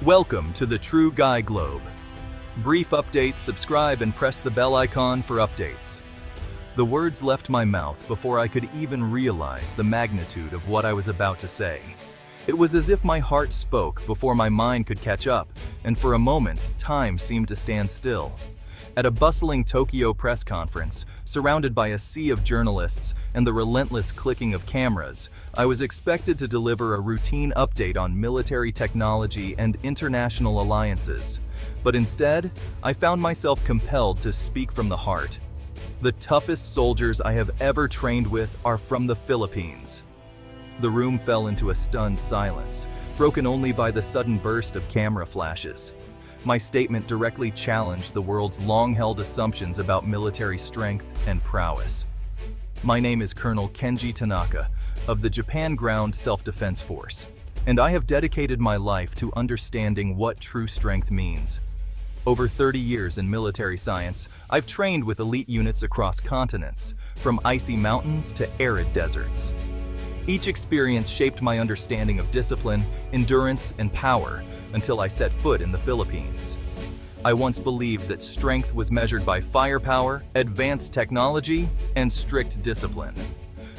Welcome to the True Guy Globe. Brief updates, subscribe and press the bell icon for updates. The words left my mouth before I could even realize the magnitude of what I was about to say. It was as if my heart spoke before my mind could catch up, and for a moment, time seemed to stand still. At a bustling Tokyo press conference, surrounded by a sea of journalists and the relentless clicking of cameras, I was expected to deliver a routine update on military technology and international alliances. But instead, I found myself compelled to speak from the heart. The toughest soldiers I have ever trained with are from the Philippines. The room fell into a stunned silence, broken only by the sudden burst of camera flashes. My statement directly challenged the world's long-held assumptions about military strength and prowess. My name is Colonel Kenji Tanaka of the Japan Ground Self-Defense Force, and I have dedicated my life to understanding what true strength means. Over 30 years in military science, I've trained with elite units across continents, from icy mountains to arid deserts. Each experience shaped my understanding of discipline, endurance, and power until I set foot in the Philippines. I once believed that strength was measured by firepower, advanced technology, and strict discipline.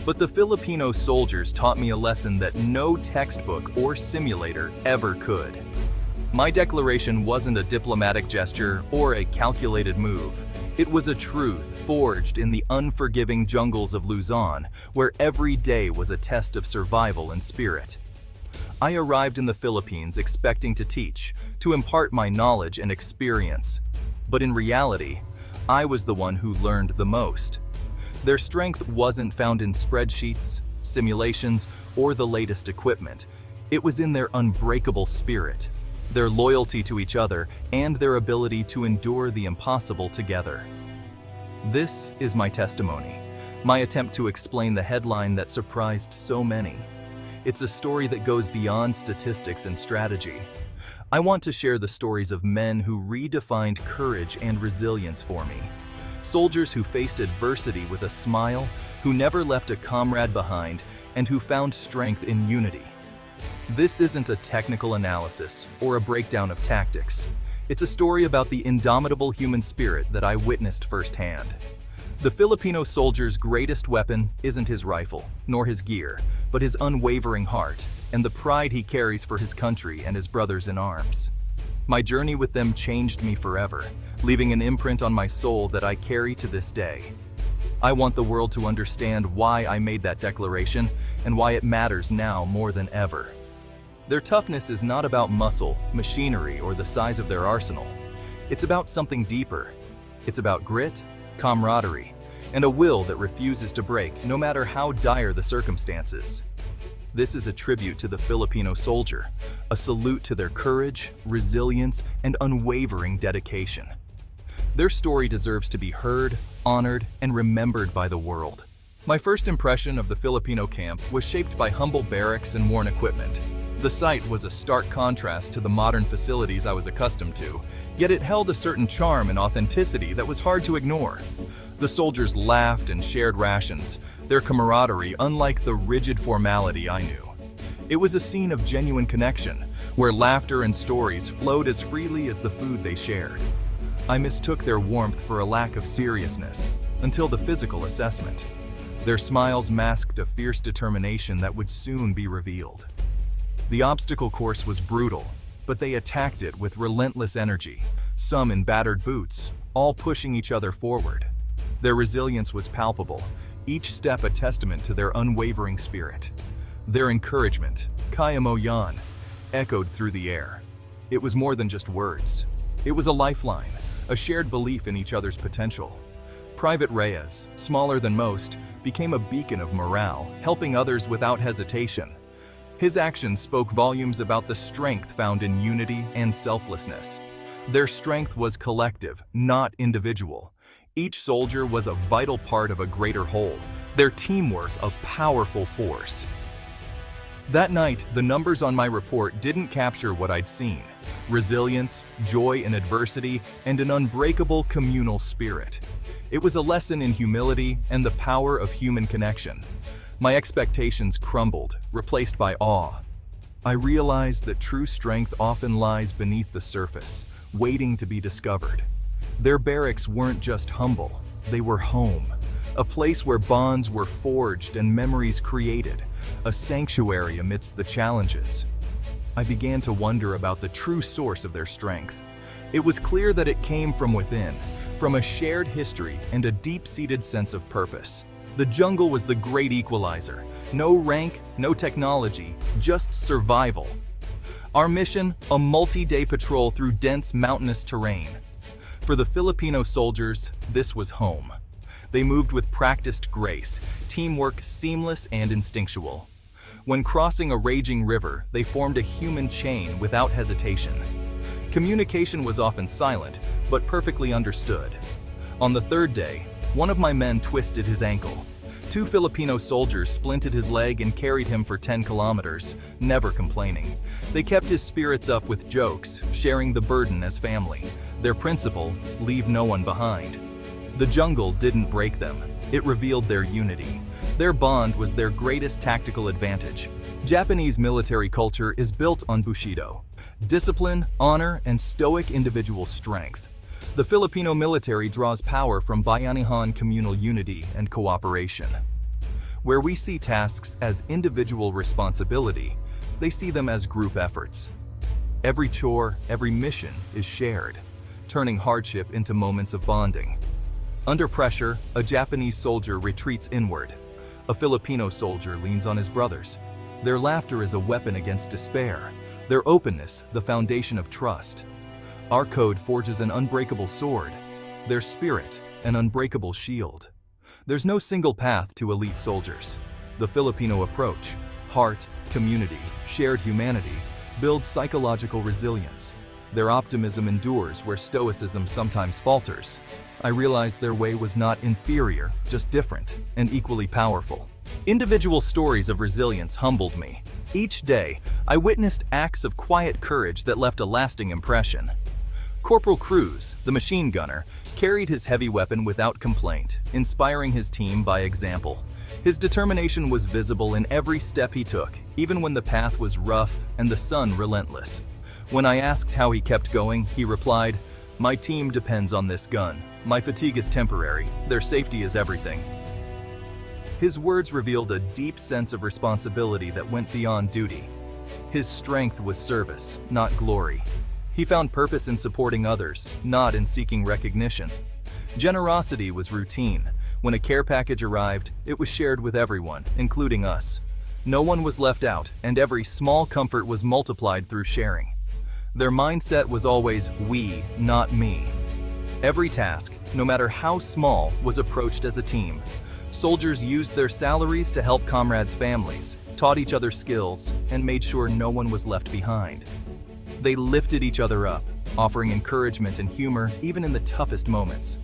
But the Filipino soldiers taught me a lesson that no textbook or simulator ever could. My declaration wasn't a diplomatic gesture or a calculated move. It was a truth forged in the unforgiving jungles of Luzon, where every day was a test of survival and spirit. I arrived in the Philippines expecting to teach, to impart my knowledge and experience. But in reality, I was the one who learned the most. Their strength wasn't found in spreadsheets, simulations, or the latest equipment. It was in their unbreakable spirit, their loyalty to each other, and their ability to endure the impossible together. This is my testimony, my attempt to explain the headline that surprised so many. It's a story that goes beyond statistics and strategy. I want to share the stories of men who redefined courage and resilience for me. Soldiers who faced adversity with a smile, who never left a comrade behind, and who found strength in unity. This isn't a technical analysis or a breakdown of tactics. It's a story about the indomitable human spirit that I witnessed firsthand. The Filipino soldier's greatest weapon isn't his rifle, nor his gear, but his unwavering heart and the pride he carries for his country and his brothers in arms. My journey with them changed me forever, leaving an imprint on my soul that I carry to this day. I want the world to understand why I made that declaration and why it matters now more than ever. Their toughness is not about muscle, machinery, or the size of their arsenal. It's about something deeper. It's about grit, camaraderie, and a will that refuses to break no matter how dire the circumstances. This is a tribute to the Filipino soldier, a salute to their courage, resilience, and unwavering dedication. Their story deserves to be heard, honored, and remembered by the world. My first impression of the Filipino camp was shaped by humble barracks and worn equipment. The site was a stark contrast to the modern facilities I was accustomed to, yet it held a certain charm and authenticity that was hard to ignore. The soldiers laughed and shared rations, their camaraderie unlike the rigid formality I knew. It was a scene of genuine connection, where laughter and stories flowed as freely as the food they shared. I mistook their warmth for a lack of seriousness, until the physical assessment. Their smiles masked a fierce determination that would soon be revealed. The obstacle course was brutal, but they attacked it with relentless energy, some in battered boots, all pushing each other forward. Their resilience was palpable, each step a testament to their unwavering spirit. Their encouragement, Kaya mo yan, echoed through the air. It was more than just words. It was a lifeline, a shared belief in each other's potential. Private Reyes, smaller than most, became a beacon of morale, helping others without hesitation. His actions spoke volumes about the strength found in unity and selflessness. Their strength was collective, not individual. Each soldier was a vital part of a greater whole, their teamwork a powerful force. That night, the numbers on my report didn't capture what I'd seen: resilience, joy in adversity, and an unbreakable communal spirit. It was a lesson in humility and the power of human connection. My expectations crumbled, replaced by awe. I realized that true strength often lies beneath the surface, waiting to be discovered. Their barracks weren't just humble, they were home, a place where bonds were forged and memories created, a sanctuary amidst the challenges. I began to wonder about the true source of their strength. It was clear that it came from within, from a shared history and a deep-seated sense of purpose. The jungle was the great equalizer. No rank, no technology, just survival. Our mission, a multi-day patrol through dense mountainous terrain. For the Filipino soldiers, this was home. They moved with practiced grace, teamwork seamless and instinctual. When crossing a raging river, they formed a human chain without hesitation. Communication was often silent, but perfectly understood. On the third day, one of my men twisted his ankle. 2 Filipino soldiers splinted his leg and carried him for 10 kilometers, never complaining. They kept his spirits up with jokes, sharing the burden as family. Their principle, leave no one behind. The jungle didn't break them. It revealed their unity. Their bond was their greatest tactical advantage. Japanese military culture is built on Bushido, discipline, honor, and stoic individual strength. The Filipino military draws power from Bayanihan communal unity and cooperation. Where we see tasks as individual responsibility, they see them as group efforts. Every chore, every mission is shared, turning hardship into moments of bonding. Under pressure, a Japanese soldier retreats inward. A Filipino soldier leans on his brothers. Their laughter is a weapon against despair. Their openness, the foundation of trust. Our code forges an unbreakable sword. Their spirit, an unbreakable shield. There's no single path to elite soldiers. The Filipino approach, heart, community, shared humanity, builds psychological resilience. Their optimism endures where stoicism sometimes falters. I realized their way was not inferior, just different, and equally powerful. Individual stories of resilience humbled me. Each day, I witnessed acts of quiet courage that left a lasting impression. Corporal Cruz, the machine gunner, carried his heavy weapon without complaint, inspiring his team by example. His determination was visible in every step he took, even when the path was rough and the sun relentless. When I asked how he kept going, he replied, "My team depends on this gun. My fatigue is temporary. Their safety is everything." His words revealed a deep sense of responsibility that went beyond duty. His strength was service, not glory. He found purpose in supporting others, not in seeking recognition. Generosity was routine. When a care package arrived, it was shared with everyone, including us. No one was left out, and every small comfort was multiplied through sharing. Their mindset was always we, not me. Every task, no matter how small, was approached as a team. Soldiers used their salaries to help comrades' families, taught each other skills, and made sure no one was left behind. They lifted each other up, offering encouragement and humor even in the toughest moments.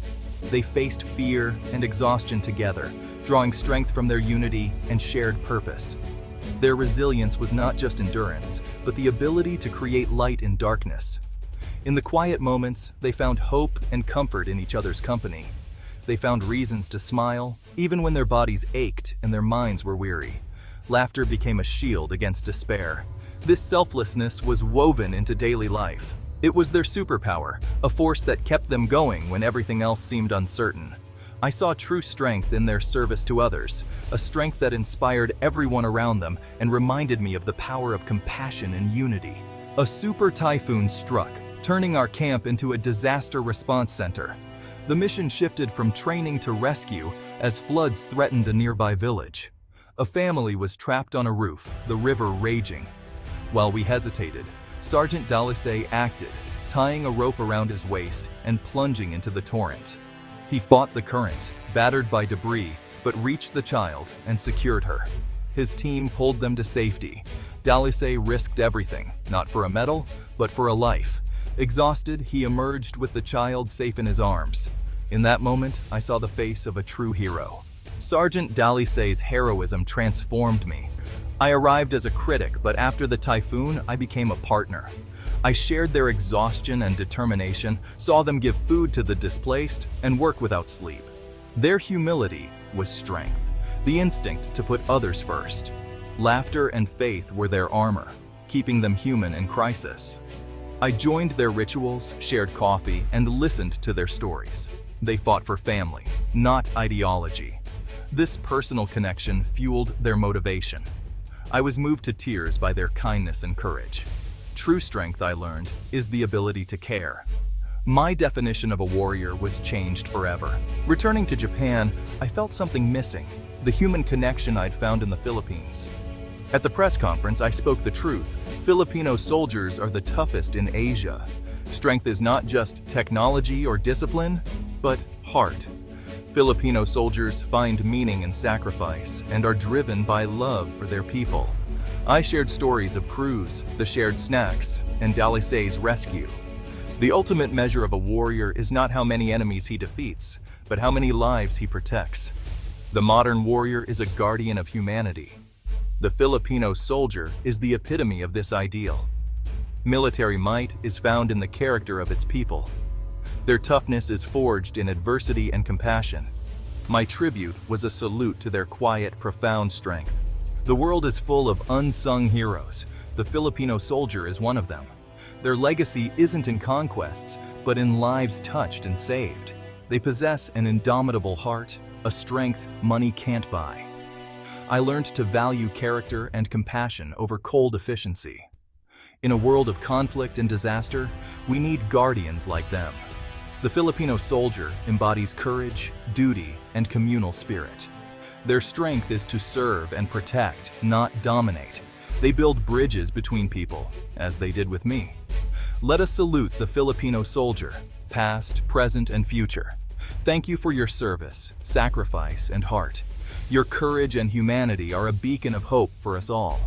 They faced fear and exhaustion together, drawing strength from their unity and shared purpose. Their resilience was not just endurance, but the ability to create light in darkness. In the quiet moments, they found hope and comfort in each other's company. They found reasons to smile, even when their bodies ached and their minds were weary. Laughter became a shield against despair. This selflessness was woven into daily life. It was their superpower, a force that kept them going when everything else seemed uncertain. I saw true strength in their service to others, a strength that inspired everyone around them and reminded me of the power of compassion and unity. A super typhoon struck, turning our camp into a disaster response center. The mission shifted from training to rescue as floods threatened a nearby village. A family was trapped on a roof, the river raging. While we hesitated, Sergeant Dalisay acted, tying a rope around his waist and plunging into the torrent. He fought the current, battered by debris, but reached the child and secured her. His team pulled them to safety. Dalisay risked everything, not for a medal, but for a life. Exhausted, he emerged with the child safe in his arms. In that moment, I saw the face of a true hero. Sergeant Dalisay's heroism transformed me. I arrived as a critic, but after the typhoon, I became a partner. I shared their exhaustion and determination, saw them give food to the displaced, and work without sleep. Their humility was strength, the instinct to put others first. Laughter and faith were their armor. keeping them human in crisis. I joined their rituals, shared coffee, and listened to their stories. They fought for family, not ideology. This personal connection fueled their motivation. I was moved to tears by their kindness and courage. True strength, I learned, is the ability to care. My definition of a warrior was changed forever. Returning to Japan, I felt something missing, the human connection I'd found in the Philippines. At the press conference, I spoke the truth. Filipino soldiers are the toughest in Asia. Strength is not just technology or discipline, but heart. Filipino soldiers find meaning in sacrifice and are driven by love for their people. I shared stories of crews, the shared snacks, and Dalisay's rescue. The ultimate measure of a warrior is not how many enemies he defeats, but how many lives he protects. The modern warrior is a guardian of humanity. The Filipino soldier is the epitome of this ideal. Military might is found in the character of its people. Their toughness is forged in adversity and compassion. My tribute was a salute to their quiet, profound strength. The world is full of unsung heroes. The Filipino soldier is one of them. Their legacy isn't in conquests, but in lives touched and saved. They possess an indomitable heart, a strength money can't buy. I learned to value character and compassion over cold efficiency. In a world of conflict and disaster, we need guardians like them. The Filipino soldier embodies courage, duty, and communal spirit. Their strength is to serve and protect, not dominate. They build bridges between people, as they did with me. Let us salute the Filipino soldier, past, present, and future. Thank you for your service, sacrifice, and heart. Your courage and humanity are a beacon of hope for us all.